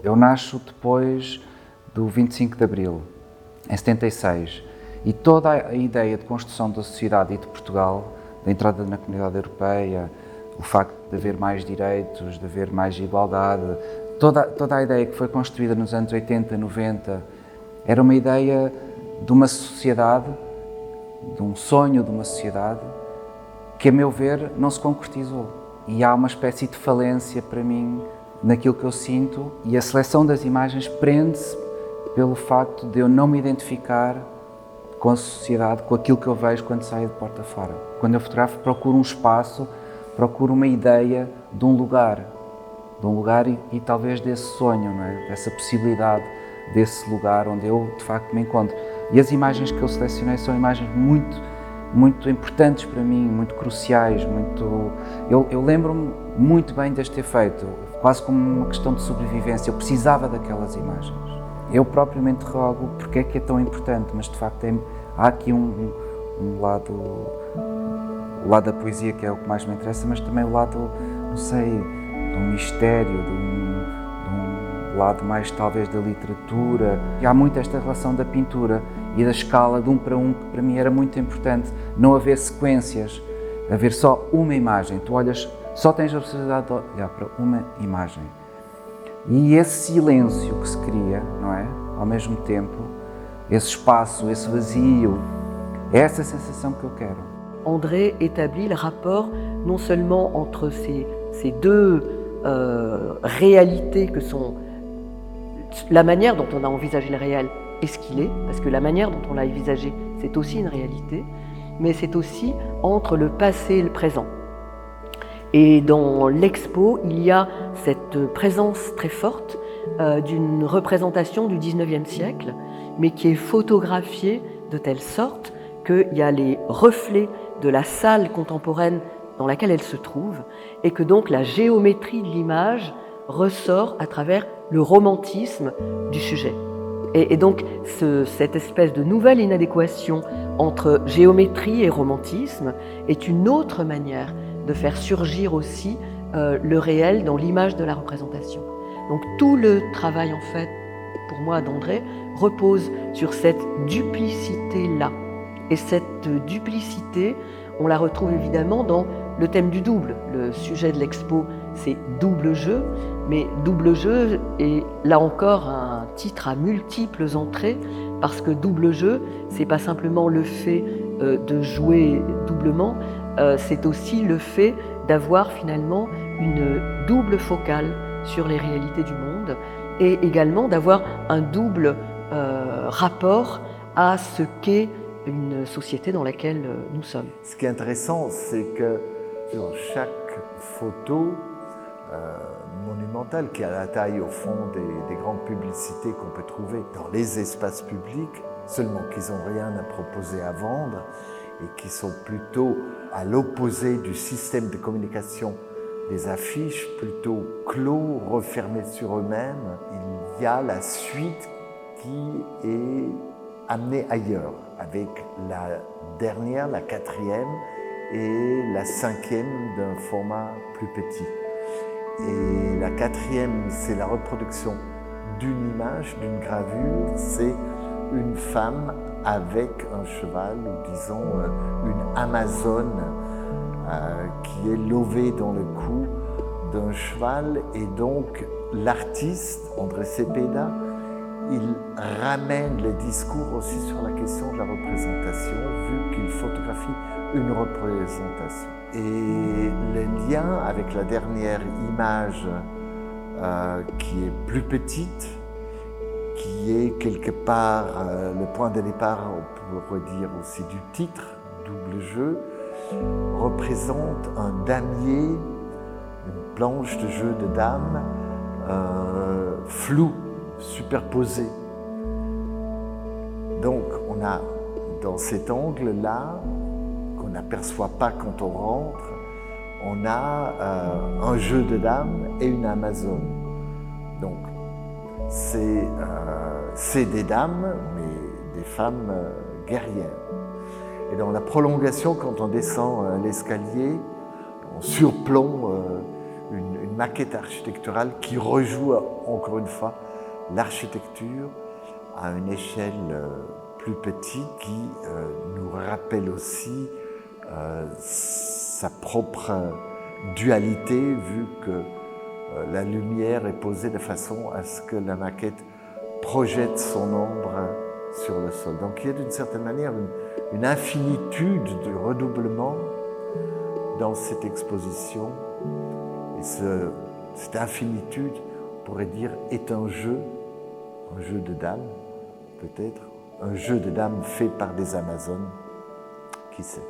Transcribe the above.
Eu nasço depois do 25 de Abril, em 76, e toda a ideia de construção da sociedade e de Portugal, da entrada na Comunidade Europeia, o facto de haver mais direitos, de haver mais igualdade, toda a ideia que foi construída nos anos 80, 90, era uma ideia de uma sociedade, de um sonho de uma sociedade, que, a meu ver, não se concretizou. E há uma espécie de falência, para mim, naquilo que eu sinto, e a seleção das imagens prende-se pelo facto de eu não me identificar com a sociedade, com aquilo que eu vejo quando saio de porta fora. Quando eu fotografo, procuro um espaço, procuro uma ideia de um lugar e talvez desse sonho, não é? Dessa possibilidade, desse lugar onde eu, de facto, me encontro. E as imagens que eu selecionei são imagens muito importantes para mim, muito cruciais, Eu lembro-me muito bem deste efeito, quase como uma questão de sobrevivência. Eu precisava daquelas imagens. Eu próprio me interrogo porque é que é tão importante, mas de facto há aqui um lado, o lado da poesia que é o que mais me interessa, mas também o lado, não sei, de um mistério, de um lado mais talvez da literatura. E há muito esta relação da pintura e da escala de 1 para 1, que para mim era muito importante, não haver sequências, haver só uma imagem. Tu olhas, só tens a possibilidade de olhar para uma imagem. E esse silêncio que se cria, não é? Ao mesmo tempo, esse espaço, esse vazio, é essa sensação que eu quero. André établit le rapport non seulement entre ces deux réalités que sont la manière dont on a envisagé le réel et ce qu'il est, parce que la manière dont on l'a envisagé, c'est aussi une réalité, mais c'est aussi entre le passé et le présent. Et dans l'expo, il y a cette présence très forte d'une représentation du 19e siècle, mais qui est photographiée de telle sorte qu'il y a les reflets de la salle contemporaine dans laquelle elle se trouve, et que donc la géométrie de l'image ressort à travers le romantisme du sujet. Et donc cette espèce de nouvelle inadéquation entre géométrie et romantisme est une autre manière de faire surgir aussi le réel dans l'image de la représentation. Donc tout le travail en fait, pour moi d'André, repose sur cette duplicité-là. Et cette duplicité, on la retrouve évidemment dans le thème du double. Le sujet de l'expo, c'est double jeu, mais double jeu est là encore un titre à multiples entrées, parce que double jeu, c'est pas simplement le fait de jouer doublement, c'est aussi le fait d'avoir finalement une double focale sur les réalités du monde, et également d'avoir un double rapport à ce qu'est une société dans laquelle nous sommes. Ce qui est intéressant, c'est que sur chaque photo monumentale, qui a la taille au fond des grandes publicités qu'on peut trouver dans les espaces publics, seulement qu'ils n'ont rien à proposer à vendre et qui sont plutôt à l'opposé du système de communication des affiches, plutôt clos, refermés sur eux-mêmes. Il y a la suite qui est amenée ailleurs, avec la dernière, la 4e et la 5e d'un format plus petit. Et la 4e, c'est la reproduction d'une image, d'une gravure, c'est une femme avec un cheval, ou disons une Amazone qui est levée dans le cou d'un cheval. Et donc l'artiste, André Cepeda, il ramène le discours aussi sur la question de la représentation, vu qu'il photographie une représentation. Et le lien avec la dernière image qui est plus petite, qui est quelque part le point de départ, on pourrait dire aussi du titre, double jeu, représente un damier, une planche de jeu de dames floue, superposée. Donc on a dans cet angle-là, qu'on n'aperçoit pas quand on rentre, on a un jeu de dames et une Amazone. Donc c'est des dames, mais des femmes guerrières. Et dans la prolongation, quand on descend l'escalier, on surplombe une maquette architecturale qui rejoue encore une fois l'architecture à une échelle plus petite qui nous rappelle aussi sa propre dualité vu que la lumière est posée de façon à ce que la maquette projette son ombre sur le sol. Donc il y a d'une certaine manière une infinitude de redoublements dans cette exposition. Et cette infinitude, on pourrait dire, est un jeu de dames, peut-être, un jeu de dames fait par des Amazones, qui sait.